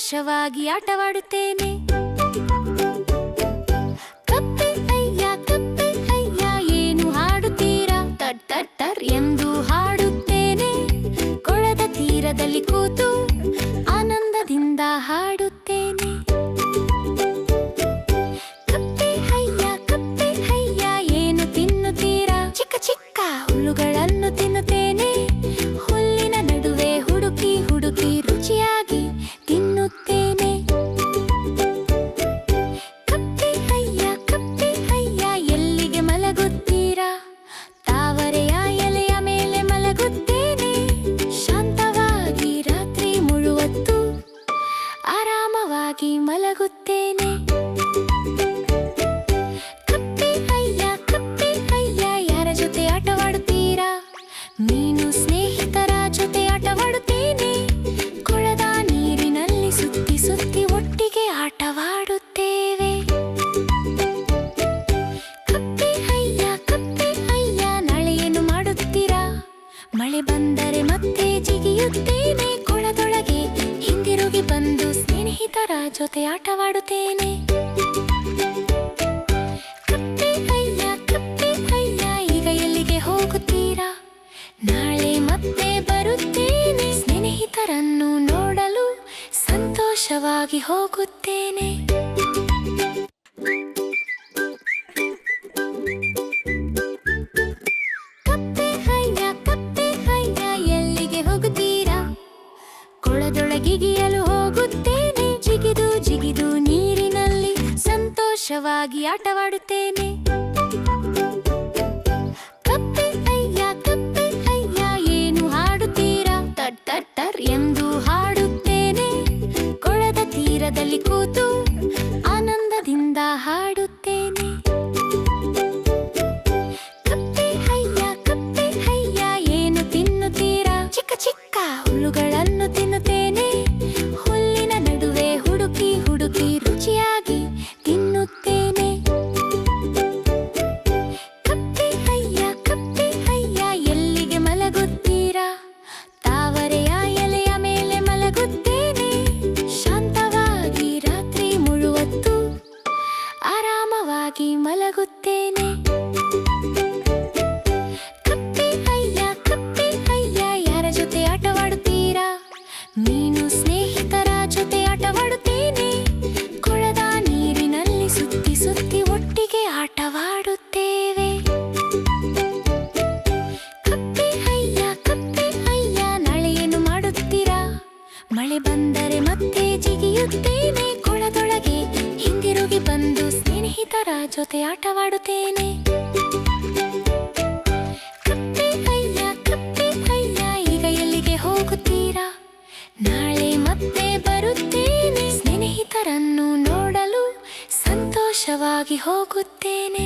ಸಂತೋಷವಾಗಿ ಆಟವಾಡುತ್ತೇನೆ. ಕಪ್ಪೆ ಅಯ್ಯ ಕಪ್ಪೆ ಅಯ್ಯ ಏನು ಹಾಡುತ್ತೀರಾ? ತರ್ ತರ್ ತರ್ ಎಂದು ಹಾಡುತ್ತೇನೆ. ಕೊಳದ ತೀರದಲ್ಲಿ ಕೂತು ಆನಂದದಿಂದ ಹಾಡುತ್ತೇನೆ. ಕಪ್ಪೆ ಅಯ್ಯ ಏನು ತಿನ್ನುತ್ತೀರಾ? ಚಿಕ್ಕ ಚಿಕ್ಕ ಹುಲ್ಲುಗಳನ್ನು ತಿನ್ನುತ್ತೇನೆ. ಹುಲ್ಲಿನ ನಡುವೆ ಹುಡುಕಿ ಹುಡುಕಿ ರುಚಿಯಾಗಿ ತಿನ್ನುತ್ತೇನೆ. ಕಪ್ಪೆ ಅಯ್ಯ ಎಲ್ಲಿಗೆ ಮಲಗುತ್ತೀರಾ? ತಾವರೆಯ ಎಲೆಯ ಮೇಲೆ ಮಲಗುತ್ತೇನೆ. ಶಾಂತವಾಗಿ ರಾತ್ರಿ ಮುಳುವತ್ತು ಆರಾಮವಾಗಿ ಮಲಗುತ್ತೇನೆ. ಕಪ್ಪೆ ಅಯ್ಯ ಯಾರ ಜೊತೆ ಆಟವಾಡುತ್ತೀರಾ? ಮೀನು ಸ್ನೇಹಿತರ ಜೊತೆ ಆಟವಾಡುತ್ತೇನೆ. ಕೊಳದ ನೀರಿನಲ್ಲಿ ಸುತ್ತಿ ಸುತ್ತಿ ಒಟ್ಟಿಗೆ ಆಟವಾಡುತ್ತೇವೆ. ಕಪ್ಪೆ ಅಯ್ಯ ನಾಳೆ ಏನು ಮಾಡುತ್ತೀರಾ? ಮಳೆ ಬಂದರೆ ಮತ್ತೆ ಜಿಗಿಯುತ್ತೇನೆ. ಕೊಳದೊಳಗೆ ಹಿಂದಿರುಗಿ ಬಂದು ಸ್ನೇಹಿತರ ಜೊತೆ ಆಟವಾಡುತ್ತೇನೆ. ಕಪ್ಪೆ ಅಯ್ಯ ಈಗ ಎಲ್ಲಿಗೆ ಹೋಗುತ್ತೀರಾ? ನಾಳೆ ಮತ್ತೆ ಬರುತ್ತೇನೆ. ಸ್ನೇಹಿತರನ್ನು ನೋಡಲು ಸಂತೋಷವಾಗಿ ಹೋಗುತ್ತೇನೆ. ಕಪ್ಪೆ ಅಯ್ಯ ಎಲ್ಲಿಗೆ ಹೋಗುತ್ತೀರಾ? ಕೊಳದೊಳಗಿಗಿಯಲು ಹೋಗುತ್ತೇನೆ. ಜಿಗಿದು ಜಿಗಿದು ನೀರಿನಲ್ಲಿ ಸಂತೋಷವಾಗಿ ಆಟವಾಡುತ್ತೇನೆ. ಕಪ್ಪೆ ಅಯ್ಯ ಏನು ಹಾಡುತ್ತೀರಾ? ತರ್ ತರ್ ತರ್ ಎಂದು ಹಾಡುತ್ತೇನೆ. ಕೊಳದ ತೀರದಲ್ಲಿ ಕೂತು ಆನಂದದಿಂದ ಹಾಡುತ್ತೇನೆ. ಕಪ್ಪೆ ಅಯ್ಯ ಏನು ತಿನ್ನುತ್ತೀರಾ? ಚಿಕ್ಕ ಚಿಕ್ಕ ಹುಲ್ಲುಗಳನ್ನು ತಿನ್ನುತ್ತೇನೆ. ಹುಲ್ಲಿನ ನಡುವೆ ಹುಡುಕಿ ಹುಡುಕಿ ರುಚಿಯಾಗಿ ತಿನ್ನುತ್ತೇನೆ. ಕಪ್ಪೆ ಅಯ್ಯ ಎಲ್ಲಿಗೆ ಮಲಗುತ್ತೀರಾ? ತಾವರೆಯ ಎಲೆಯ ಮೇಲೆ ಮಲಗುತ್ತೇನೆ. ಶಾಂತವಾಗಿ ರಾತ್ರಿ ಮುಳುವತ್ತು ಆರಾಮವಾಗಿ ಮಲಗುತ್ತೇನೆ. ಕಪ್ಪೆ ಅಯ್ಯ ಯಾರ ಜೊತೆ ಆಟವಾಡುತ್ತೀರಾ? ಮೀನು ಸ್ನೇಹಿತರ ಜೊತೆ ಆಟವಾಡುತ್ತೇನೆ. ಕೊಳದ ನೀರಿನಲ್ಲಿ ಸುತ್ತಿ ಸುತ್ತಿ ಒಟ್ಟಿಗೆ ಆಟವಾಡುತ್ತೇವೆ. ಕಪ್ಪೆ ಅಯ್ಯ ನಾಳೆ ಏನು ಮಾಡುತ್ತೀರಾ? ಮಳೆ ಬಂದರೆ ಮತ್ತೆ ಜಿಗಿಯುತ್ತೇನೆ. ಕೊಳದೊಳಗೆ ಹಿಂದಿರುಗಿ ಬಂದು ಸ್ನೇಹಿತರ ಜೊತೆ ಆಟವಾಡುತ್ತೇನೆ. ಕಪ್ಪೆ ಅಯ್ಯ ಈಗ ಎಲ್ಲಿಗೆ ಹೋಗುತ್ತೀರಾ? ನಾಳೆ ಮತ್ತೆ ಬರುತ್ತೇನೆ. ಸ್ನೇಹಿತರನ್ನು ನೋಡಲು ಸಂತೋಷವಾಗಿ ಹೋಗುತ್ತೇನೆ.